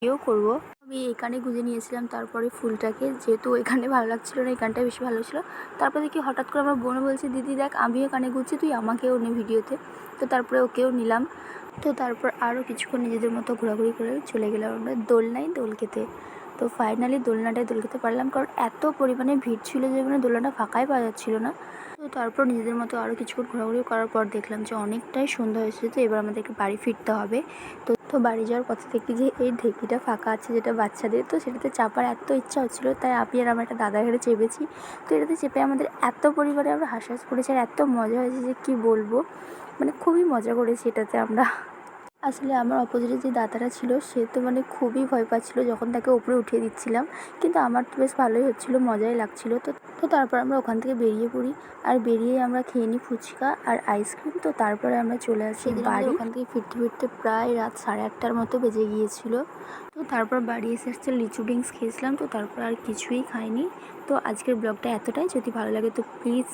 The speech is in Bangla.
করবো। আমি এই কানে গুঁজে নিয়েছিলাম তারপরে ফুলটাকে, যেহেতু ওই কানে ভালো লাগছিলো না, এই কানটাই বেশি ভালো ছিল। তারপর দেখি হঠাৎ করে আমার বোনও বলছে, দিদি দেখ আমিও কানে গুঁজছি, তুই আমাকেও নে ভিডিওতে। তো তারপরে ওকেও নিলাম। তো তারপর আরও কিছুক্ষণ নিজেদের মতো ঘোরাঘুরি করে চলে গেলাম আমরা দোলনায় দোল খেতে। তো ফাইনালি দোলনাটায় দোল খেতে পারলাম, কারণ এত পরিমাণে ভিড় ছিল যে মানে দোলনাটা ফাঁকাই পাওয়া যাচ্ছিলো না। তো তারপর নিজেদের মতো আরও কিছুক্ষণ ঘোরাঘুরি করার পর দেখলাম যে অনেকটাই সন্ধ্যা হয়েছে, তো এবার আমাদেরকে বাড়ি ফিরতে হবে। তো বাড়ি যাওয়ার পথে দেখি যে এই ঢেকিটা ফাঁকা আছে, যেটা বাচ্চাদের, তো সেটাতে চাপার এত ইচ্ছা হচ্ছিলো, তাই আমি আর আমার একটা দাদা ঘরে চেপেছি। তো এটাতে চেপে আমাদের এত পরিমাণে আমরা হাসাহাসি করেছি আর এত মজা হয়েছে যে কী বলবো, মানে খুবই মজা করেছি এটাতে আমরা। আসলে আমার অপোজিটে যে দাদাটা ছিল সে তো মানে খুবই ভয় পাচ্ছিলো যখন তাকে উপরে উঠিয়ে দিচ্ছিলাম, কিন্তু আমার তো বেশ ভালোই হচ্ছিলো, মজাই লাগছিলো। তো তো তারপর আমরা ওখান থেকে বেরিয়ে পড়ি, আর বেরিয়ে আমরা খেয়ে নিই ফুচকা আর আইসক্রিম। তো তারপরে আমরা চলে আসি বাড়ি। ওখান থেকে ফিরতে ফিরতে প্রায় রাত 8:30টার মতো বেজে গিয়েছিলো। তো তারপর বাড়ি এসে লিচু ড্রিঙ্কস খেয়েছিলাম। তো তারপর আর কিছুই খাইনি। তো আজকের ব্লগটা এতটাই, যদি ভালো লাগে তো প্লিজ